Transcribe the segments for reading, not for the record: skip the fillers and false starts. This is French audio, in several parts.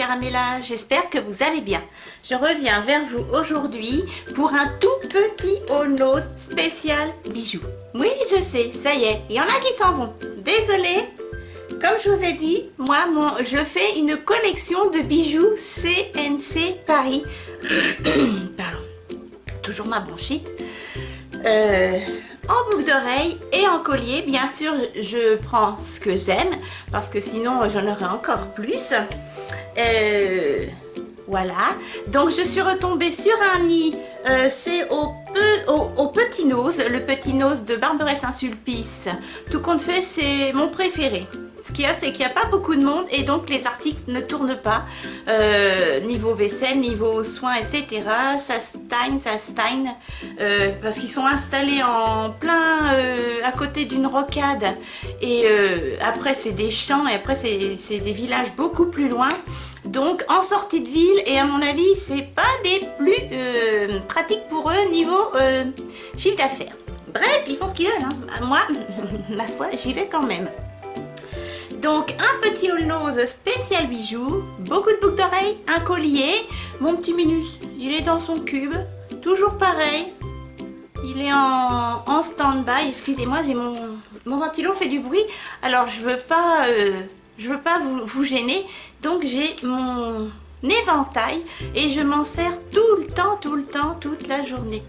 Caramella, j'espère que vous allez bien. Je reviens vers vous aujourd'hui pour un tout petit haul note spécial bijoux. Oui, je sais, ça y est, il y en a qui s'en vont. Désolée, comme je vous ai dit, moi, je fais une collection de bijoux CNC Paris. Pardon, toujours ma bronchite. En boucle d'oreille et en collier, bien sûr, je prends ce que j'aime parce que sinon j'en aurais encore plus. Voilà, donc je suis retombée sur un nid, c'est au Petit Nose, le Petit Nose de Barberay-Saint-Sulpice. Tout compte fait, c'est mon préféré. Ce qu'il y a, c'est qu'il n'y a pas beaucoup de monde et donc les articles ne tournent pas. Niveau vaisselle, niveau soins, etc. Ça stagne, parce qu'ils sont installés en plein à côté d'une rocade. Et après, c'est des champs et après, c'est des villages beaucoup plus loin. Donc, en sortie de ville, et à mon avis, c'est pas les plus pratiques pour eux niveau chiffre d'affaires. Bref, ils font ce qu'ils veulent. Hein. Moi, ma foi, j'y vais quand même. Donc un petit haul nose spécial bijoux, beaucoup de boucles d'oreilles, un collier, mon petit Minus, il est dans son cube, toujours pareil, il est en stand-by, excusez-moi, j'ai mon ventilo fait du bruit, alors je veux pas vous gêner, donc j'ai mon éventail et je m'en sers tout le temps, toute la journée.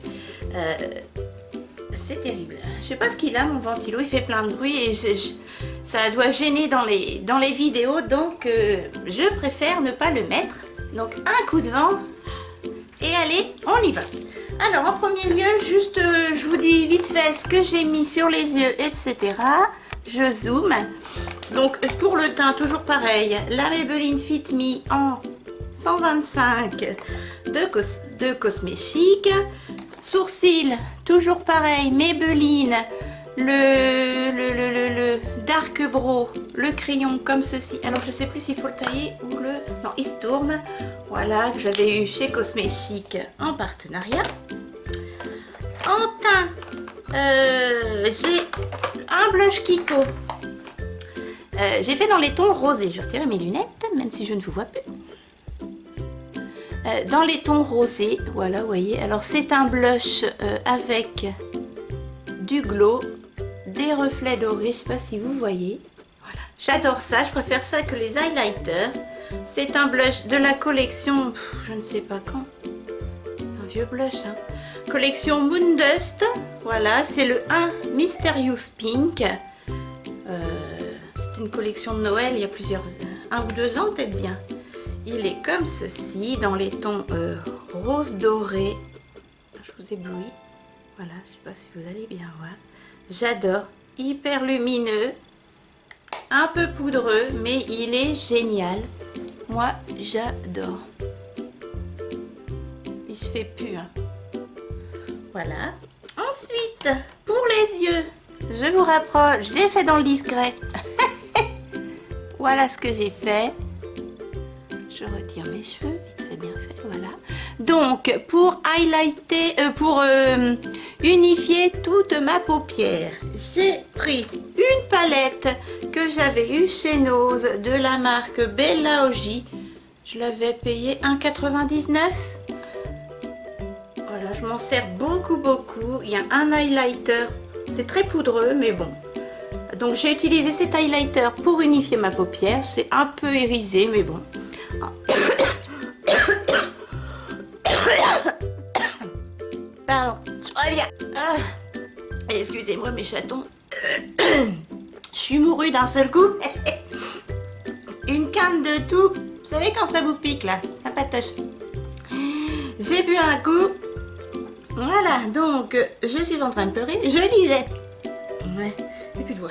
C'est terrible. Je sais pas ce qu'il a mon ventilo, il fait plein de bruit et ça doit gêner dans les vidéos, donc je préfère ne pas le mettre. Donc un coup de vent et allez, on y va. Alors en premier lieu, juste je vous dis vite fait ce que j'ai mis sur les yeux, etc. Je zoome. Donc pour le teint, toujours pareil, la Maybelline Fit Me en 125 de Cosme Chic. Sourcils, toujours pareil, Maybelline, le Dark Brow, le crayon comme ceci. Alors je sais plus s'il faut le tailler ou le... Non, il se tourne. Voilà, que j'avais eu chez Cosme Chic en partenariat. En teint, j'ai un blush Kiko. J'ai fait dans les tons rosés. Je retire mes lunettes, même si je ne vous vois plus. Dans les tons rosés, voilà, vous voyez. Alors c'est un blush avec du glow, des reflets dorés, je sais pas si vous voyez. Voilà, j'adore ça, je préfère ça que les highlighters. C'est un blush de la collection, je ne sais pas quand, un vieux blush, hein. Collection Moon Dust, voilà, c'est le 1 Mysterious Pink. C'est une collection de Noël, il y a plusieurs, 1 ou 2 ans peut-être bien. Il est comme ceci, dans les tons rose doré. Je vous éblouis. Voilà, je ne sais pas si vous allez bien voir. J'adore. Hyper lumineux. Un peu poudreux, mais il est génial. Moi, j'adore. Il se fait plus. Hein. Voilà. Ensuite, pour les yeux, je vous rapproche. J'ai fait dans le discret. Voilà ce que j'ai fait. Je retire mes cheveux, vite fait, bien fait, voilà. Donc, pour highlighter, pour unifier toute ma paupière, j'ai pris une palette que j'avais eue chez Nose de la marque Bella Oji. Je l'avais payée 1,99 €. Voilà, je m'en sers beaucoup. Il y a un highlighter, c'est très poudreux, mais bon. Donc, j'ai utilisé cet highlighter pour unifier ma paupière. C'est un peu irisé, mais bon. Pardon, je reviens. Excusez-moi mes chatons. Je suis mourue d'un seul coup. Une canne de tout. Vous savez quand ça vous pique là, ça patoche. J'ai bu un coup. Voilà, donc je suis en train de pleurer. Je disais. Ouais, j'ai plus de voix.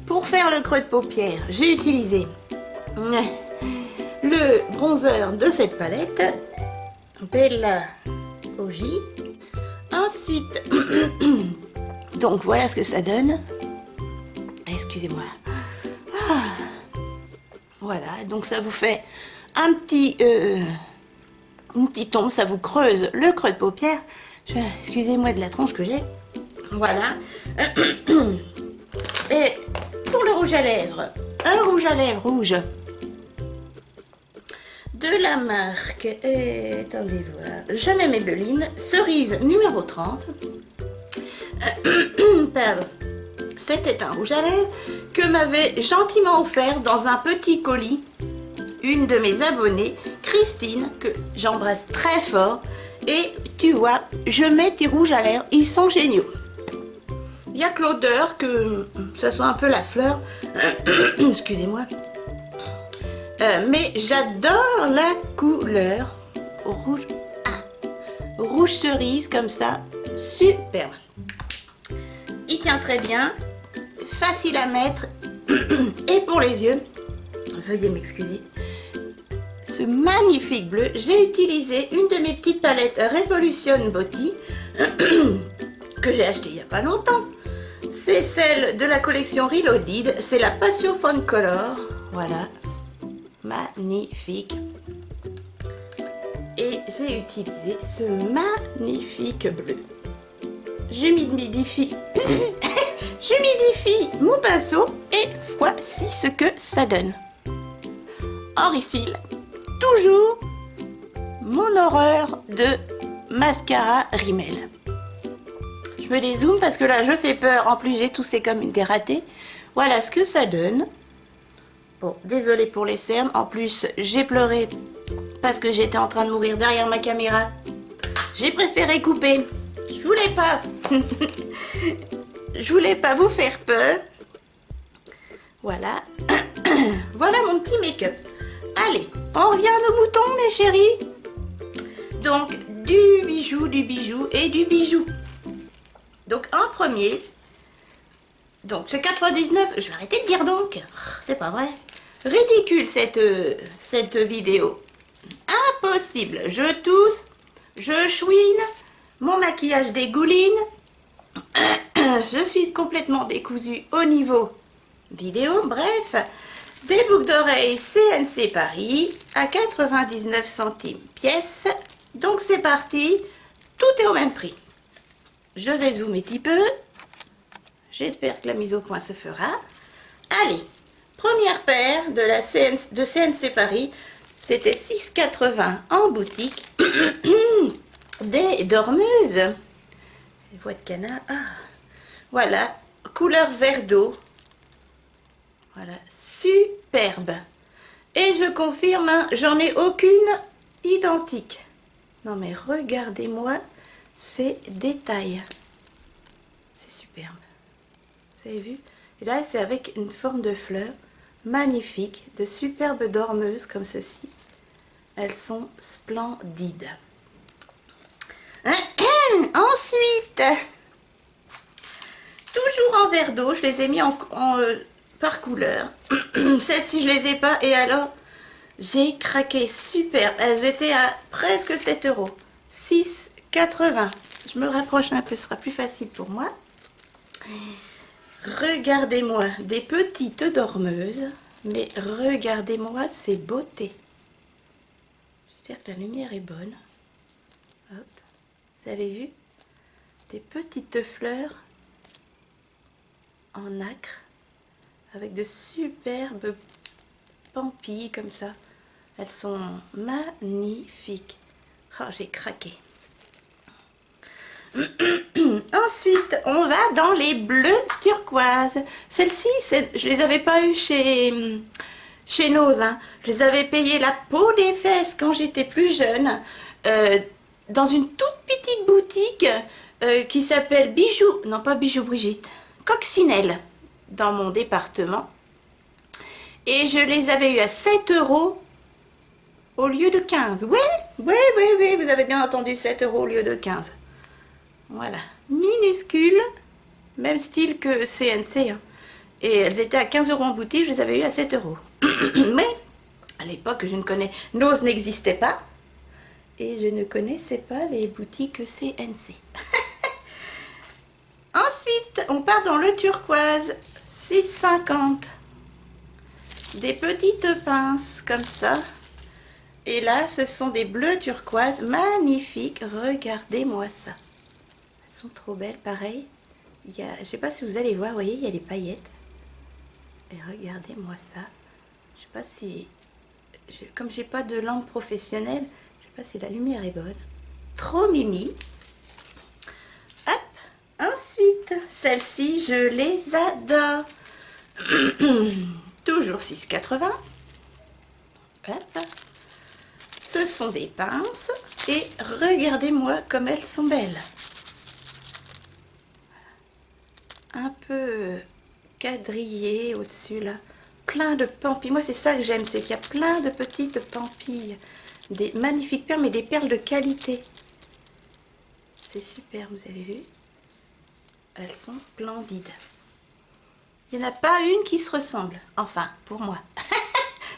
Pour faire le creux de paupière, j'ai utilisé le bronzer de cette palette Bella Oji. Ensuite, donc voilà ce que ça donne. Excusez-moi. Voilà, donc ça vous fait un petit ombre, ça vous creuse le creux de paupière. Excusez-moi de la tronche que j'ai. Voilà. Et pour le rouge à lèvres, un rouge à lèvres rouge de la marque, attendez voir, Jamais Maybelline, cerise numéro 30. Pardon. C'était un rouge à lèvres que m'avait gentiment offert dans un petit colis une de mes abonnées, Christine, que j'embrasse très fort. Et tu vois, je mets tes rouges à lèvres, ils sont géniaux. Il n'y a que l'odeur, que ça sent un peu la fleur. Excusez-moi. Mais j'adore la couleur rouge. Rouge cerise comme ça, super. Il tient très bien, facile à mettre. Et pour les yeux, veuillez m'excuser. Ce magnifique bleu, j'ai utilisé une de mes petites palettes Revolution Beauty que j'ai acheté il n'y a pas longtemps. C'est celle de la collection Reloaded, c'est la Passion Fawn Color. Voilà, magnifique. Et j'ai utilisé ce magnifique bleu. J'humidifie mon pinceau et voici ce que ça donne. Auricil, toujours mon horreur de mascara Rimmel. Je me dézoome parce que là je fais peur, en plus j'ai toussé comme une dératée. Voilà ce que ça donne. Bon, désolée pour les cernes, en plus j'ai pleuré parce que j'étais en train de mourir derrière ma caméra. J'ai préféré couper. Je voulais pas. Je voulais pas vous faire peur. Voilà. Voilà mon petit make-up. Allez, on revient à nos moutons, mes chéris. Donc, du bijou et du bijou. Donc, en premier, donc c'est 99. Je vais arrêter de dire donc. C'est pas vrai. Ridicule cette vidéo. Impossible. Je tousse, je chouine, mon maquillage dégouline. Je suis complètement décousue au niveau vidéo. Bref, des boucles d'oreilles CNC Paris à 99 centimes pièce. Donc c'est parti, tout est au même prix. Je vais zoomer un petit peu. J'espère que la mise au point se fera. Allez, première paire de CNC Paris. C'était 6,80 en boutique. Des dormeuses. Voix de canard. Ah. Voilà, couleur vert d'eau. Voilà, superbe. Et je confirme, hein, j'en ai aucune identique. Non mais regardez-moi ces détails. C'est superbe. Vous avez vu? Et là, c'est avec une forme de fleur magnifique, de superbes dormeuses comme ceci. Elles sont splendides. Ensuite, toujours en verre d'eau, je les ai mis par couleur. Celles-ci, je les ai pas. Et alors, j'ai craqué. Super. Elles étaient à presque 7 €. 6,80. Je me rapproche un peu, ce sera plus facile pour moi. Regardez-moi, des petites dormeuses. Mais regardez-moi ces beautés. J'espère que la lumière est bonne. Hop. Vous avez vu? Des petites fleurs en nacre avec de superbes pampilles comme ça. Elles sont magnifiques. Oh, j'ai craqué. Ensuite, on va dans les bleus turquoises. Celles-ci, je les avais pas eues chez Nose. Hein. Je les avais payées la peau des fesses quand j'étais plus jeune. Dans une toute petite boutique qui s'appelle Bijoux, non pas Bijoux Brigitte, Coccinelle, dans mon département. Et je les avais eu à 7 € au lieu de 15. Oui, vous avez bien entendu, 7 € au lieu de 15. Voilà, minuscule, même style que CNC. Hein. Et elles étaient à 15 € en boutique, je les avais eu à 7 €. Mais, à l'époque, Nose n'existait pas. Et je ne connaissais pas les boutiques CNC. Ensuite, on part dans le turquoise. 6,50. Des petites pinces comme ça. Et là, ce sont des bleus turquoise magnifiques. Regardez-moi ça. Elles sont trop belles, pareil. Je ne sais pas si vous allez voir, vous voyez, il y a des paillettes. Et regardez-moi ça. Je ne sais pas si comme j'ai pas de lampe professionnelle, je sais pas si la lumière est bonne. Trop mimi. Hop. Ensuite, celles-ci, je les adore. Toujours 6,80. Hop. Ce sont des pinces. Et regardez-moi comme elles sont belles. Un peu quadrillé au-dessus là. Plein de pampilles. Moi, c'est ça que j'aime, c'est qu'il y a plein de petites pampilles. Des magnifiques perles, mais des perles de qualité. C'est super, vous avez vu? Elles sont splendides. Il n'y en a pas une qui se ressemble. Enfin, pour moi.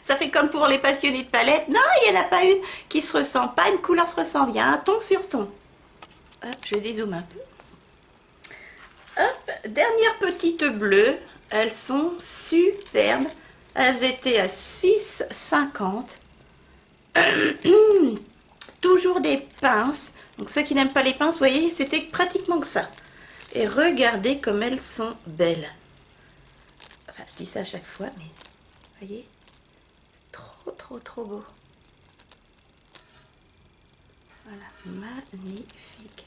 Ça fait comme pour les passionnés de palettes. Non, il n'y en a pas une qui se ressemble. Pas une couleur se ressemble. Il y a un ton sur ton. Hop, je dézoome un peu. Hop, dernière petite bleue. Elles sont superbes. Elles étaient à 6,50. Toujours des pinces. Donc ceux qui n'aiment pas les pinces, vous voyez, c'était pratiquement que ça. Et regardez comme elles sont belles. Enfin, je dis ça à chaque fois, mais vous voyez, trop beau. Voilà, magnifique.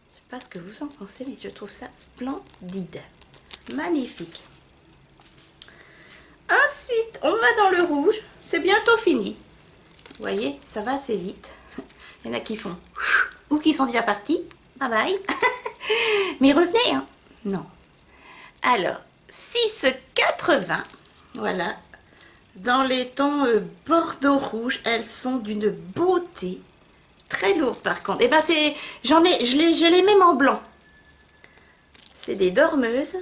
Je sais pas ce que vous en pensez, mais je trouve ça splendide. Magnifique. Ensuite, on va dans le rouge. C'est bientôt fini. Vous voyez, ça va assez vite. Il y en a qui font ou qui sont déjà partis. Bye bye. Mais revenez, hein. Non. Alors, 6,80. Voilà. Dans les tons bordeaux rouge, elles sont d'une beauté. Très lourdes par contre. Et ben c'est, je les même en blanc. C'est des dormeuses.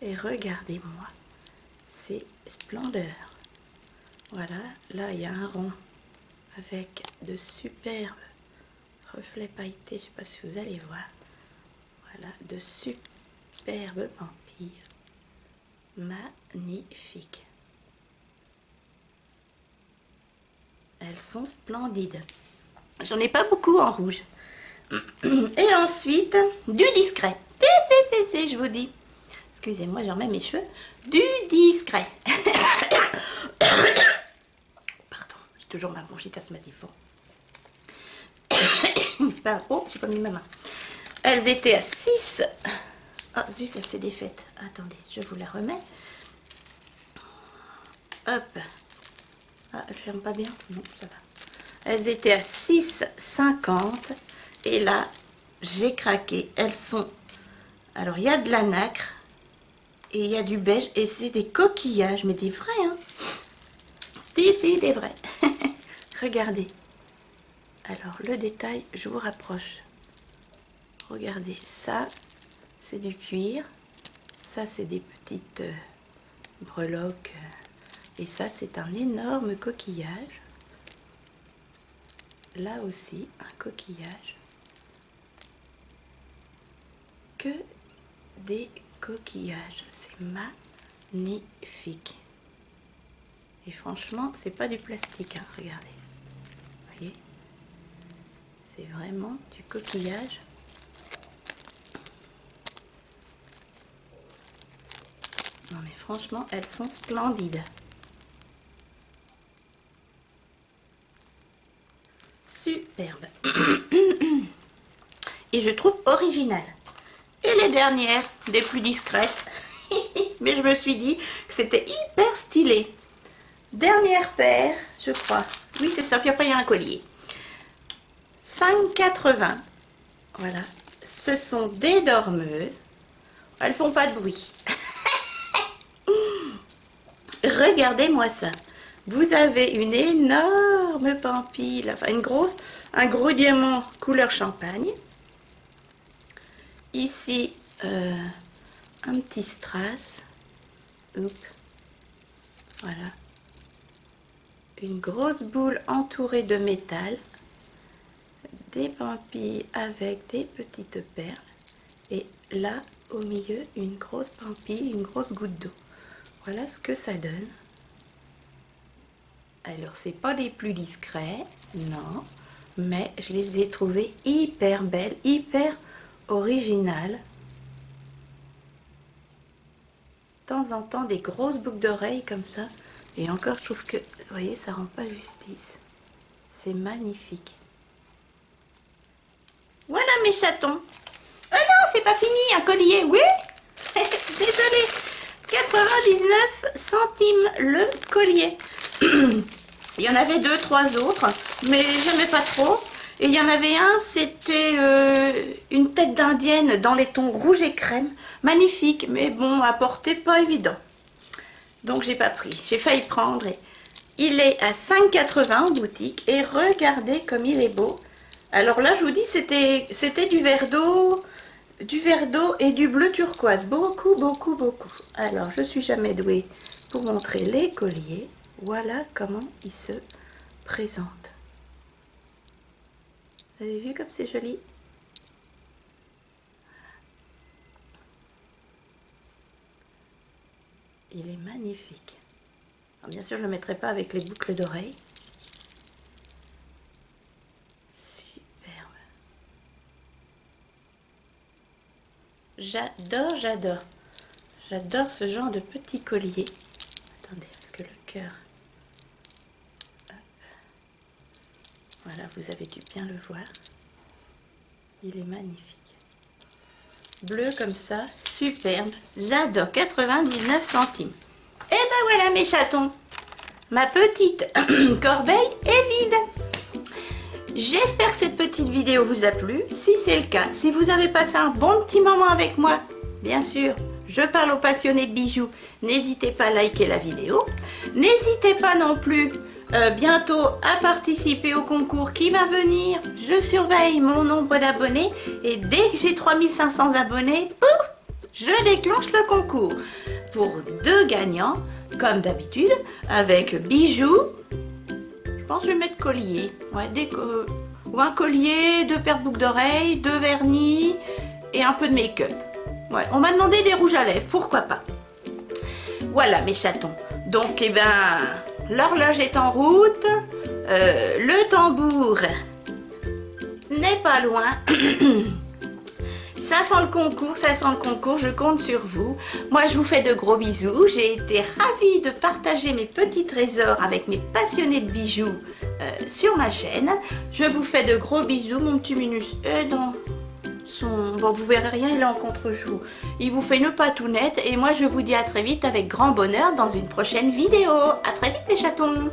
Et regardez-moi. C'est splendeur. Voilà, là il y a un rond avec de superbes reflets pailletés, je ne sais pas si vous allez voir. Voilà, de superbes pampilles. Magnifiques. Elles sont splendides. J'en ai pas beaucoup en rouge. Et ensuite, du discret. Je vous dis. Excusez-moi, je remets mes cheveux. Du discret. Pardon, j'ai toujours ma bronchite asthmatique. Oh, j'ai pas mis ma main. Elles étaient à 6. Ah zut, elle s'est défaite. Attendez, je vous la remets. Hop. Ah, elle ferme pas bien. Non, ça va. Elles étaient à 6,50. Et là, j'ai craqué. Elles sont... Alors, il y a de la nacre. Et il y a du beige. Et c'est des coquillages. Mais des vrais, hein. Des vrais. Regardez. Alors, le détail, je vous rapproche. Regardez, ça, c'est du cuir. Ça, c'est des petites breloques. Et ça, c'est un énorme coquillage. Là aussi, un coquillage. Que des coquillages. C'est magnifique. Et franchement, c'est pas du plastique, hein, regardez. Vous voyez? C'est vraiment du coquillage. Non mais franchement, elles sont splendides. Superbe. Et je trouve original. Et les dernières, des plus discrètes. Mais je me suis dit que c'était hyper stylé. Dernière paire, je crois. Oui, c'est ça. Puis après, il y a un collier. 5,80. Voilà. Ce sont des dormeuses. Elles font pas de bruit. Regardez-moi ça. Vous avez une énorme pampille, enfin un gros diamant couleur champagne. Ici, un petit strass. Oups. Voilà. Une grosse boule entourée de métal. Des pampilles avec des petites perles. Et là, au milieu, une grosse pampille, une grosse goutte d'eau. Voilà ce que ça donne. Alors, c'est pas des plus discrets, non, mais je les ai trouvées hyper belles, hyper originales. temps en temps des grosses boucles d'oreilles comme ça. Et encore, je trouve que, vous voyez, ça rend pas justice. C'est magnifique. Voilà mes chatons. Ah non, c'est pas fini, un collier, oui. Désolée. 99 centimes le collier. Il y en avait 2-3 autres, mais j'aimais pas trop. Et il y en avait un, c'était une tête d'indienne dans les tons rouge et crème. Magnifique, mais bon, à porter pas évident. Donc j'ai pas pris. J'ai failli prendre. Et il est à 5,80 en boutique. Et regardez comme il est beau. Alors là, je vous dis, c'était du verre d'eau et du bleu turquoise. Beaucoup, beaucoup, beaucoup. Alors, je suis jamais douée pour montrer les colliers. Voilà comment il se présente. Vous avez vu comme c'est joli? Il est magnifique. Alors, bien sûr, je ne le mettrai pas avec les boucles d'oreilles. Superbe. J'adore, j'adore. J'adore ce genre de petit collier. Attendez, parce que le cœur... Voilà, vous avez dû bien le voir. Il est magnifique. Bleu comme ça, superbe. J'adore, 99 centimes. Et ben voilà mes chatons. Ma petite corbeille est vide. J'espère que cette petite vidéo vous a plu. Si c'est le cas, si vous avez passé un bon petit moment avec moi, bien sûr, je parle aux passionnés de bijoux. N'hésitez pas à liker la vidéo. N'hésitez pas non plus bientôt à participer au concours qui va venir. Je surveille mon nombre d'abonnés et dès que j'ai 3500 abonnés, pouf, je déclenche le concours pour 2 gagnants, comme d'habitude, avec bijoux. Je pense que je vais mettre collier. Ouais, ou un collier, 2 paires de boucles d'oreilles, 2 vernis et un peu de make-up. Ouais, on m'a demandé des rouges à lèvres, pourquoi pas. Voilà mes chatons. Donc, eh ben, l'horloge est en route. Le tambour n'est pas loin. Ça sent le concours, ça sent le concours, je compte sur vous. Moi, je vous fais de gros bisous. J'ai été ravie de partager mes petits trésors avec mes passionnés de bijoux sur ma chaîne. Je vous fais de gros bisous. Mon petit Minus est dans son... Bon, vous verrez rien, il est en contre-jour. Il vous fait une patounette et moi, je vous dis à très vite avec grand bonheur dans une prochaine vidéo. À très vite, les chatons.